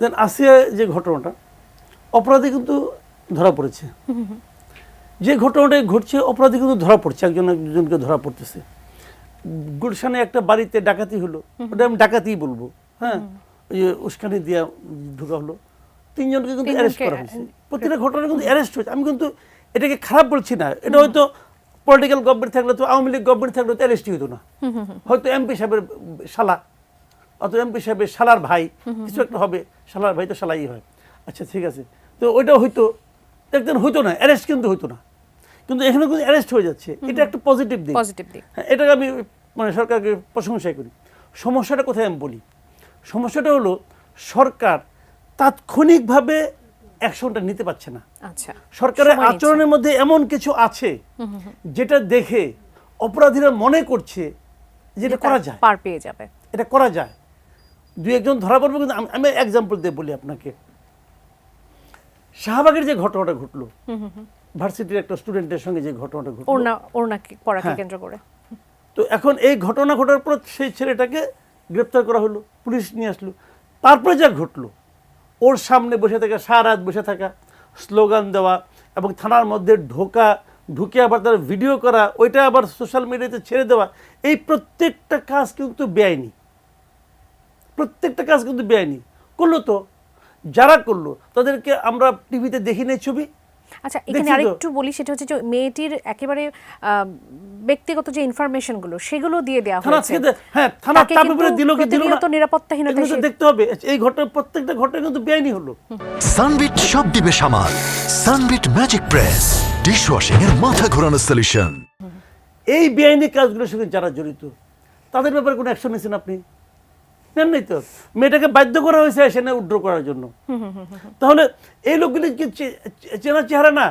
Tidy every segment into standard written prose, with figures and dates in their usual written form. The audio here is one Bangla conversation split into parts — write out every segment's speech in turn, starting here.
দেন আসিয়া যে ঘটনাটা, অপরাধী কিন্তু ধরা পড়েছে, যে ঘটনাটা ঘটছে অপরাধী কিন্তু ধরা পড়ছে, একজনকে ধরা পড়তেছে। গুলশানে একটা বাড়িতে ডাকাতি হলো, ওটা আমি ডাকাতিই বলবো, হ্যাঁ, ওই যে উস্কানি দিয়া ঢোকা হলো, 3 জনকে কিন্তু অ্যারেস্ট করা হয়েছে। প্রতিটা ঘটনা কিন্তু অ্যারেস্ট হয়েছে। আমি কিন্তু এটাকে খারাপ বলছি না, এটা হয়তো পলিটিক্যাল গভর্নমেন্ট থাকলে তো, আওয়ামী লীগ গভর্নমেন্ট থাকলে তো অ্যারেস্টই হতো না, হয়তো এমপি সাহেবের শালা অথবা এমপি সাহেবের শালার ভাই কিছু একটা হবে, শালার ভাই তো শালাই হয়, আচ্ছা ঠিক আছে, তো ওইটা হয়তো একদিন হইতো না, অ্যারেস্ট কিন্তু হইতো না, কিন্তু এখানে কিন্তু অ্যারেস্ট হয়ে যাচ্ছে, এটা একটা পজিটিভ দিক। হ্যাঁ, এটাকে আমি মানে সরকারকে প্রশংসাই করি। সমস্যাটা কোথায় আমি বলি, সমস্যাটা হলো সরকার তাৎক্ষণিকভাবে অ্যাকশনটা নিতে পারছে না। আচ্ছা, সরকারের আচরণের মধ্যে এমন কিছু আছে যেটা দেখে অপরাধীরা মনে করছে যে এটা করা যায়, পার পেয়ে যাবে, এটা করা যায়, 2-1 ধরা পড়বে। কিন্তু আমি এক্সাম্পল দিয়ে বলি আপনাকে, শাহবাগের যে ঘটনাটা ঘটলো, ভার্সিটির একটা স্টুডেন্টের সঙ্গে যে ঘটনাটা ঘটলো, ওড়নাকে পড়াকে কেন্দ্র করে, তো এখন এই ঘটনা ঘটার পর সেই ছেলেটাকে গ্রেপ্তার করা হলো, পুলিশ নিয়ে আসলো। তারপরে যা ঘটলো, ওর সামনে বসে থাকা, সারা রাত বসে থাকা, স্লোগান দেওয়া এবং থানার মধ্যে ঢুকে আবার তার ভিডিও করা, ওইটা আবার সোশ্যাল মিডিয়াতে ছেড়ে দেওয়া, এই প্রত্যেকটা কাজ কিন্তু বেআইনি, প্রত্যেকটা কাজ কিন্তু বেআইনি। করলো তো, যারা করলো তাদেরকে আমরা টিভিতে দেখি নাই ছবি। আচ্ছা, এখানে আরেকটু বলি, সেটা হচ্ছে যে মেয়েটির একেবারে ব্যক্তিগত যে ইনফরমেশন গুলো সেগুলো দিয়ে দেওয়া হয়েছে। হ্যাঁ, থানা চাপে পড়ে দিল কি দিল না, তো নিরাপত্তাহীনতা দেখতে হবে। এই ঘটনা, প্রত্যেকটা ঘটনা কিন্তু বেআইনি হলো। সানবিট সব দিবে সামাল। সানবিট ম্যাজিক প্রেস, ডিশওয়াশিং এর মাথা ঘোরানো সলিউশন। এই বেআইনি কাজগুলোর সঙ্গে যারা জড়িত তাদের ব্যাপারে কোনো অ্যাকশন নিয়েছেন আপনি? নেন নাই তো। মেয়েটাকে বাধ্য করা হয়েছে এসে উইথড্র করার জন্য। তাহলে এই লোকগুলি কি চেনা চেহারা না?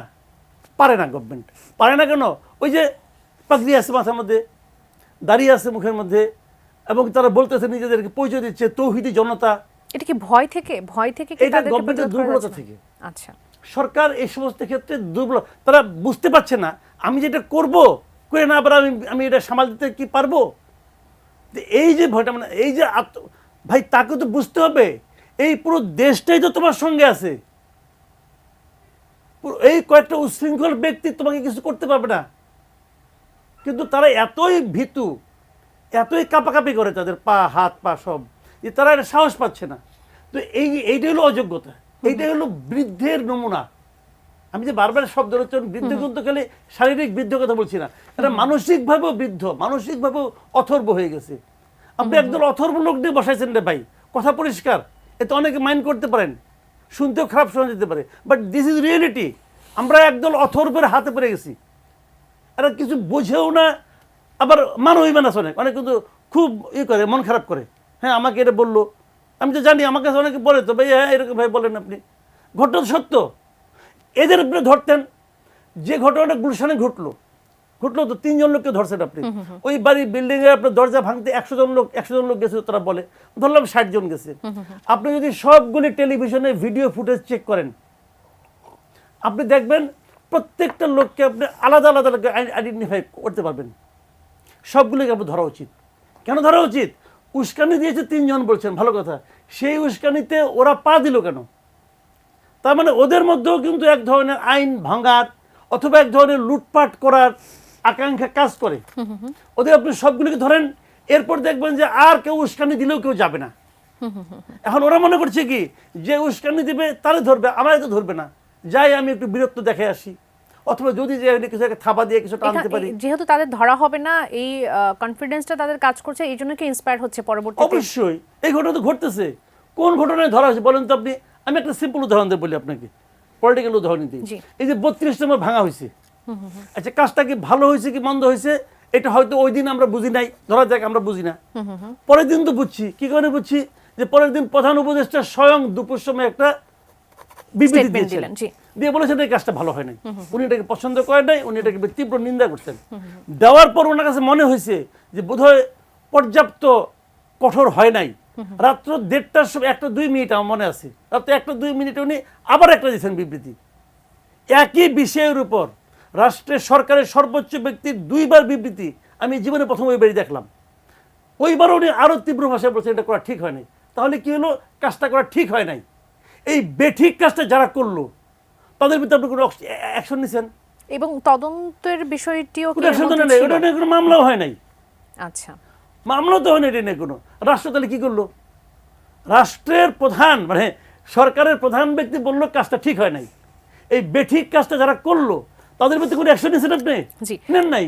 পারে না, গভর্নমেন্ট পারে না। কেন? ওই যে পাগড়ি আছে মাথার মধ্যে, দাঁড়িয়ে আছে মুখের মধ্যে, এবং তারা বলতেছে নিজেদেরকে পরিচয় দিচ্ছে তৌহিদি জনতা। এটা কি ভয় থেকে এটা গভর্নমেন্টের দুর্বলতা থেকে। আচ্ছা, সরকার এই সমস্ত ক্ষেত্রে দুর্বল, তারা বুঝতে পারছে না আমি যেটা করব করে না আবার আমি এটা সামাল দিতে কি পারবো। এই যে ভয়টা, মানে এই যে ভাই, তাকে তো বুঝতে হবে এই পুরো দেশটাই তো তোমার সঙ্গে আছে, এই কয়েকটা উচ্ছৃঙ্খল ব্যক্তি তোমাকে কিছু করতে পারবে না। কিন্তু তারা এতই ভীতু, এতই কাঁপাকাঁপি করে তাদের পা হাত পা সব, যে তারা এটা সাহস পাচ্ছে না। তো এইটাই হলো অযোগ্যতা, এইটাই হলো বৃদ্ধের নমুনা। আমি যে বারবার শব্দ রচন বৃদ্ধ কিন্তু খালি শারীরিক বৃদ্ধ কথা বলছি না, এটা মানসিকভাবেও বৃদ্ধ, মানসিকভাবেও অথর্ব হয়ে গেছে। আপনি একদল অথর্ব লোক দিয়ে বসাইছেন রে ভাই, কথা পরিষ্কার। এতে অনেকে মাইন্ড করতে পারেন, শুনতেও খারাপ শোনা যেতে পারে, বাট দিস ইজ রিয়েলিটি। আমরা একদল অথর্বের হাতে পড়ে গেছি। এরা কিছু বোঝেও না, আবার মানবই মানাস অনেক কিন্তু খুব করে, মন খারাপ করে। হ্যাঁ, আমাকে এটা বললো, আমি তো জানি, আমার কাছে অনেকে বলে তো ভাই, হ্যাঁ এরকম ভাই বলেন আপনি, ঘটনা সত্য। এদের উপরে ধরতেন। যে ঘটনাটা গুলশানে ঘটলো তো 3 জন লোককে ধরছেন আপনি। ওই বাড়ির বিল্ডিং এর আপনার দরজা ভাঙতে 100 জন লোক গেছে, তারা বলে, ধরলাম 60 জন গেছে। আপনি যদি সবগুলি টেলিভিশনে ভিডিও ফুটেজ চেক করেন, আপনি দেখবেন প্রত্যেকটা লোককে আপনি আলাদা আলাদা আইডেন্টিফাই করতে পারবেন। সবগুলিকে আপনি ধরা উচিত। কেন ধরা উচিত? উস্কানি দিয়েছে 3 জন বলছেন, ভালো কথা। সেই উস্কানিতে ওরা পা দিল কেন? তার মানে ওদের মধ্যেও কিন্তু এক ধরনের আইন ভাঙার অথবা এক ধরনের লুটপাট করার আকাঙ্ক্ষা কাজ করে। ওদের আপনি সবগুলিকে ধরেন, এরপর দেখবেন যে আর কেউ উস্কানি দিলেও কেউ যাবে না। এখন ওরা মনে করছে কি, যে উস্কানি দিবে তারে ধরবে, আমারে তো ধরবে না, যাই আমি একটু বীরত্ব দেখে আসি, অথবা যদি যে কিছু একটা থাবা দিয়ে কিছু টানতে পারি। যেহেতু তাদের ধরা হবে না, এই কনফিডেন্সটা তাদের কাজ করছে, এই জন্য কি ইন্সপায়ার হচ্ছে পরবর্তীতে? অবশ্যই এই ঘটনা তো ঘটতেছে। কোন ঘটনায় ধরা হয়েছে বলেন তো আপনি? আমি একটা সিম্পল উদাহরণ দিয়ে বলি আপনাকে, পলিটিক্যাল উদাহরণ দিই। এই যে 32 নম্বর ভাঙা হয়েছে, আচ্ছা কাজটা কি ভালো হয়েছে কি মন্দ হয়েছে, এটা হয়তো ওই দিন আমরা বুঝি নাই, ধরা যাক আমরা বুঝি না, পরের দিন তো বুঝছি। কি কারণে বুঝছি? যে পরের দিন প্রধান উপদেষ্টা স্বয়ং দুপুর সময় একটা বিবৃতি দিয়েছিলেন, দিয়ে বলেছেন এই কাজটা ভালো হয় নাই, উনি এটাকে পছন্দ করেন নাই, উনি এটাকে তীব্র নিন্দা করছেন। দেওয়ার পর ওনার কাছে মনে হয়েছে যে বোধহয় পর্যাপ্ত কঠোর হয় নাই। রাত্র 1:30টার সময় 1-2 মিনিট আমার মনে আছে, রাত্র 1-2 মিনিটে উনি আবার একটা দিয়েছেন বিবৃতি একই বিষয়ের উপর। রাষ্ট্রের সরকারের সর্বোচ্চ ব্যক্তির 2বার বিবৃতি আমি জীবনে প্রথম ওইবারই দেখলাম। ওইবার উনি আরো তীব্র ভাষায় বলছেন এটা করা ঠিক হয় নাই। তাহলে কি হলো? কাজটা করা ঠিক হয় নাই। এই বেঠিক কাজটা যারা করলো তাদের ভিতরে আপনি কোনো অ্যাকশন নিছেন? এবং তদন্তের বিষয়টিও কি কোনো এর অ্যাকশন তো মধ্যে নেই, ছিল? ওটা নিয়ে কোনো মামলাও হয় নাই। আচ্ছা, মামলাও তো হয় না এটা নিয়ে কোনো। রাষ্ট্র তাহলে কি করলো? রাষ্ট্রের প্রধান মানে সরকারের প্রধান ব্যক্তি বললো কাজটা ঠিক হয় নাই, এই বেঠিক কাজটা যারা করলো তাদের প্রতি কোনো অ্যাকশন নিয়েছেন আপনি? জি। নেন নাই।